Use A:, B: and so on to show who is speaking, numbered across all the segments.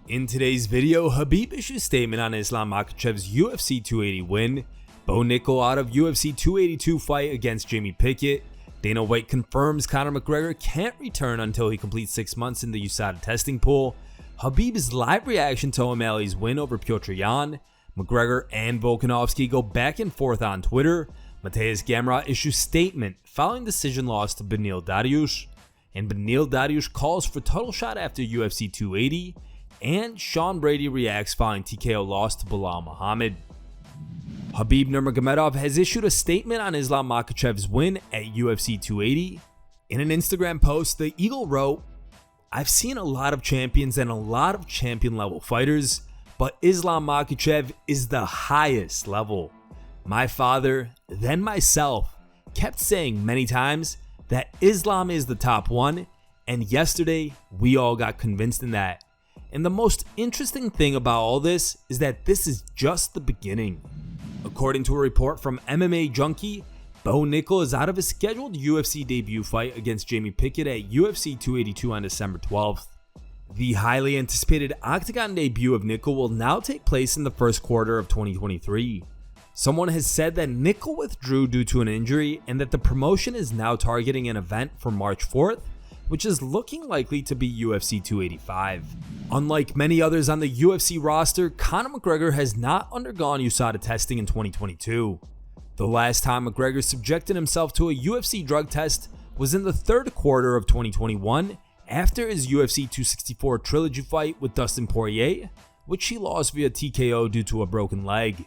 A: In today's video, Khabib issues statement on Islam Makhachev's UFC 280 win, Bo Nickal out of UFC 282 fight against Jamie Pickett, Dana White confirms Conor McGregor can't return until he completes 6 months in the USADA testing pool, Khabib's live reaction to O'Malley's win over Petr Yan, McGregor and Volkanovski go back and forth on Twitter, Mateusz Gamrot issues statement following decision loss to Beneil Dariush, and Beneil Dariush calls for title shot after UFC 280, and Sean Brady reacts following TKO loss to Belal Muhammad. KHABIB Nurmagomedov has issued a statement on Islam Makhachev's win at UFC 280. In an Instagram post, the Eagle wrote, "I've seen a lot of champions and a lot of champion level fighters, but Islam Makhachev is the highest level. My father, then myself, kept saying many times that Islam is the top one, and yesterday we all got convinced in that. And the most interesting thing about all this is that this is just the beginning." According to a report from MMA Junkie, Bo Nickal is out of his scheduled UFC debut fight against Jamie Pickett at UFC 282 on December 12th. The highly anticipated Octagon debut of Nickal will now take place in the first quarter of 2023. Someone has said that Nickal withdrew due to an injury and that the promotion is now targeting an event for March 4th, which is looking likely to be UFC 285. Unlike many others on the UFC roster, Conor McGregor has not undergone USADA testing in 2022. The last time McGregor subjected himself to a UFC drug test was in the third quarter of 2021 after his UFC 264 trilogy fight with Dustin Poirier, which he lost via TKO due to a broken leg.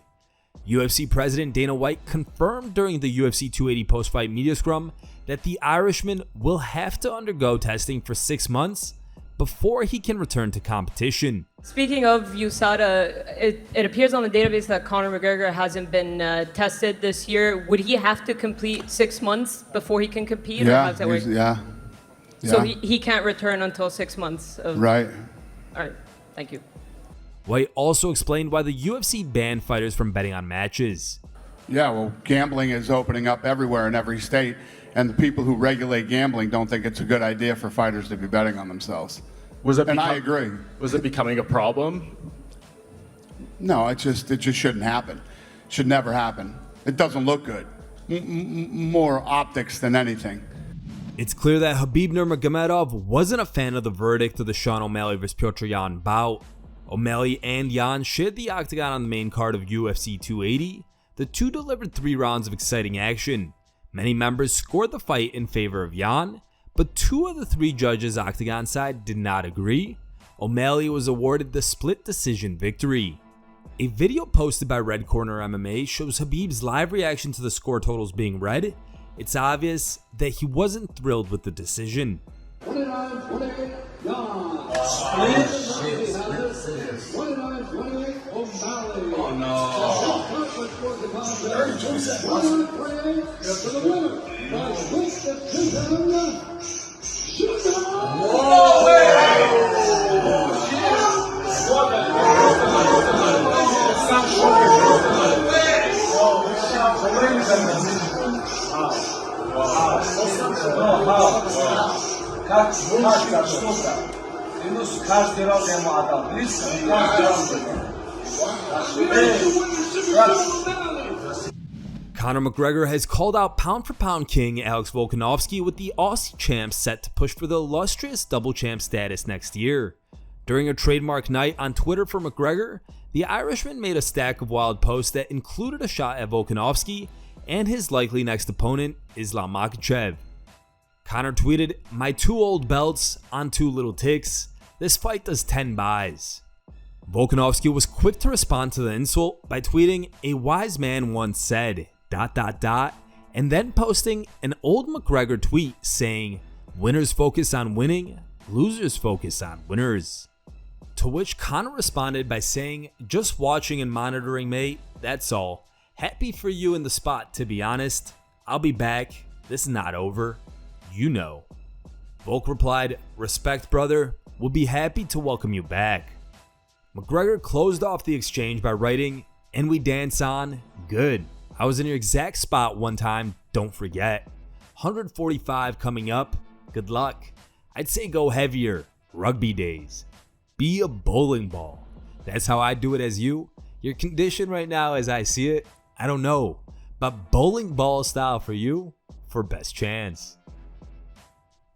A: UFC President Dana White confirmed during the UFC 280 post-fight media scrum that the Irishman will have to undergo testing for 6 months before he can return to competition.
B: Speaking of USADA, it appears on the database that Conor McGregor hasn't been tested this year. Would he have to complete 6 months before he can compete?
C: Yeah,
B: or how does that work?
C: yeah.
B: So he can't return until 6 months of...
C: Right.
B: All right, thank you.
A: White also explained why the UFC banned fighters from betting on matches.
C: Yeah, well, gambling is opening up everywhere in every state, and the people who regulate gambling don't think it's a good idea for fighters to be betting on themselves. I agree.
D: Was it becoming a problem?
C: No, it just shouldn't happen. Should never happen. It doesn't look good. More optics than anything.
A: It's clear that KHABIB Nurmagomedov wasn't a fan of the verdict of the Sean O'Malley vs. Petr Yan bout. O'Malley and Yan shared the octagon on the main card of UFC 280. The two delivered 3 rounds of exciting action. Many members scored the fight in favor of Yan, but 2 of the 3 judges' octagon side did not agree. O'Malley was awarded the split decision victory. A video posted by Red Corner MMA shows Khabib's live reaction to the score totals being read. It's obvious that he wasn't thrilled with the decision.
E: Oh no.
A: Conor McGregor has called out pound-for-pound king Alex Volkanovski, with the Aussie champ set to push for the illustrious double champ status next year. During a trademark night on Twitter for McGregor, the Irishman made a stack of wild posts that included a shot at Volkanovski and his likely next opponent, Islam Makhachev. Conor tweeted, "My 2 old belts on 2 little ticks. This fight does 10 buys." Volkanovski was quick to respond to the insult by tweeting, "A wise man once said ... and then posting an old McGregor tweet saying, "Winners focus on winning, losers focus on winners." To which Conor responded by saying, "Just watching and monitoring, mate, that's all. Happy for you in the spot, to be honest. I'll be back. This is not over. You know." Volk replied, "Respect, brother. We'll be happy to welcome you back." McGregor closed off the exchange by writing, "And we dance on? Good. I was in your exact spot one time, don't forget. 145 coming up. Good luck. I'd say go heavier. Rugby days." Be a bowling ball. That's how I do it as you. Your condition right now as I see it, I don't know. But bowling ball style for you, for best chance.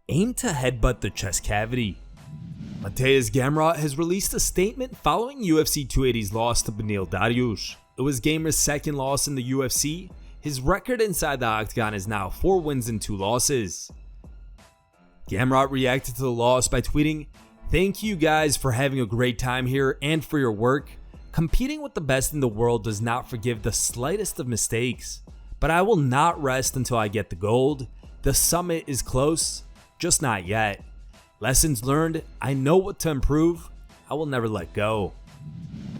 A: Aim to headbutt the chest cavity. Mateusz Gamrot has released a statement following UFC 280's loss to Beneil Dariush. It was Gamrot's second loss in the UFC. His record inside the octagon is now 4 wins and 2 losses. Gamrot reacted to the loss by tweeting, "Thank you guys for having a great time here and for your work. Competing with the best in the world does not forgive the slightest of mistakes, but I will not rest until I get the gold. The summit is close, just not yet. Lessons learned, I know what to improve. I will never let go."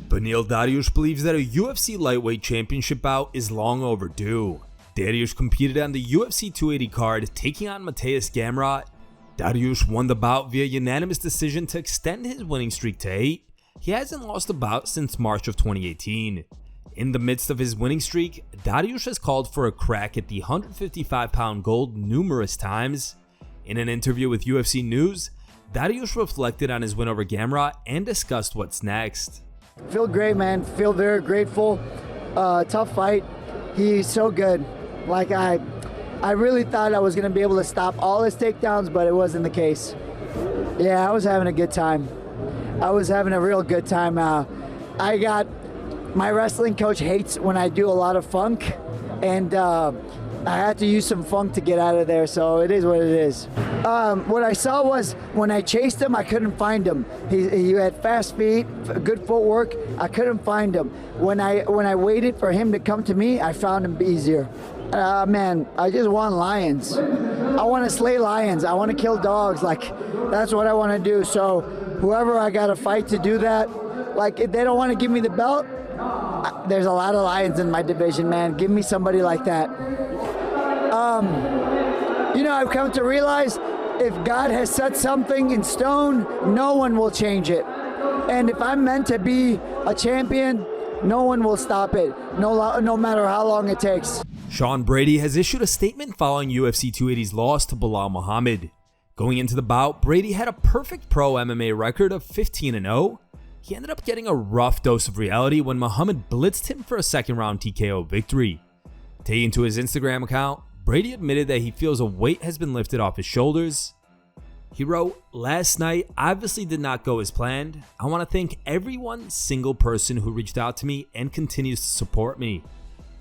A: Beneil Dariush believes that a UFC lightweight championship bout is long overdue. Dariush competed on the UFC 280 card, taking on Mateusz Gamrot. Dariush won the bout via unanimous decision to extend his winning streak to 8. He hasn't lost a bout since March of 2018. In the midst of his winning streak, Dariush has called for a crack at the 155-pound gold numerous times. In an interview with UFC News, Dariush reflected on his win over Gamrot and discussed what's next.
F: Feel great, man. Feel very grateful. Tough fight. He's so good. Like I really thought I was going to be able to stop all his takedowns, but it wasn't the case. Yeah, I was having a good time. I was having a real good time. My wrestling coach hates when I do a lot of funk, and I had to use some funk to get out of there, so it is what it is. What I saw was when I chased him, I couldn't find him. He had fast feet, good footwork. I couldn't find him. When I waited for him to come to me, I found him easier. Man, I just want lions. I want to slay lions. I want to kill dogs. Like, that's what I want to do. So whoever I got to fight to do that, like, if they don't want to give me the belt, there's a lot of lions in my division, man. Give me somebody like that. I've come to realize if God has set something in stone, no one will change it. And if I'm meant to be a champion, no one will stop it, no matter how long it takes.
A: Sean Brady has issued a statement following UFC 280's loss to Belal Muhammad. Going into the bout, Brady had a perfect pro MMA record of 15-0. He ended up getting a rough dose of reality when Muhammad blitzed him for a second-round TKO victory. Taking to his Instagram account, Brady admitted that he feels a weight has been lifted off his shoulders. He wrote, "Last night obviously did not go as planned. I want to thank every single person who reached out to me and continues to support me.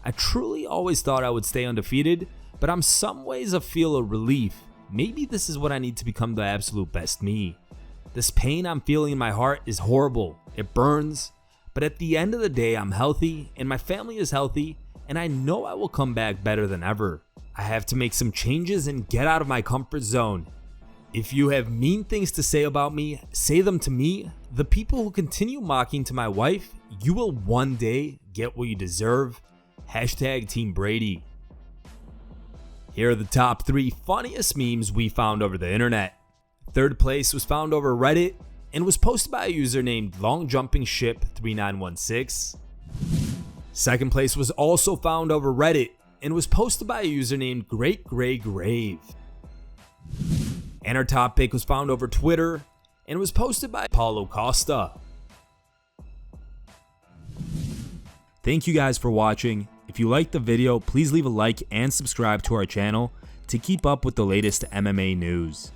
A: I truly always thought I would stay undefeated, but I'm some ways I feel a relief. Maybe this is what I need to become the absolute best me. This pain I'm feeling in my heart is horrible. It burns. But at the end of the day, I'm healthy and my family is healthy, and I know I will come back better than ever. I have to make some changes and get out of my comfort zone. If you have mean things to say about me, say them to me. The people who continue mocking to my wife, you will one day get what you deserve. Hashtag Team Brady." Here are the top 3 funniest memes we found over the internet. Third place was found over Reddit and was posted by a user named LongJumpingShip3916. Second place was also found over Reddit and was posted by a user named Great Gray Grave. And our top pick was found over Twitter and was posted by Paulo Costa. Thank you guys for watching. If you liked the video, please leave a like and subscribe to our channel to keep up with the latest MMA news.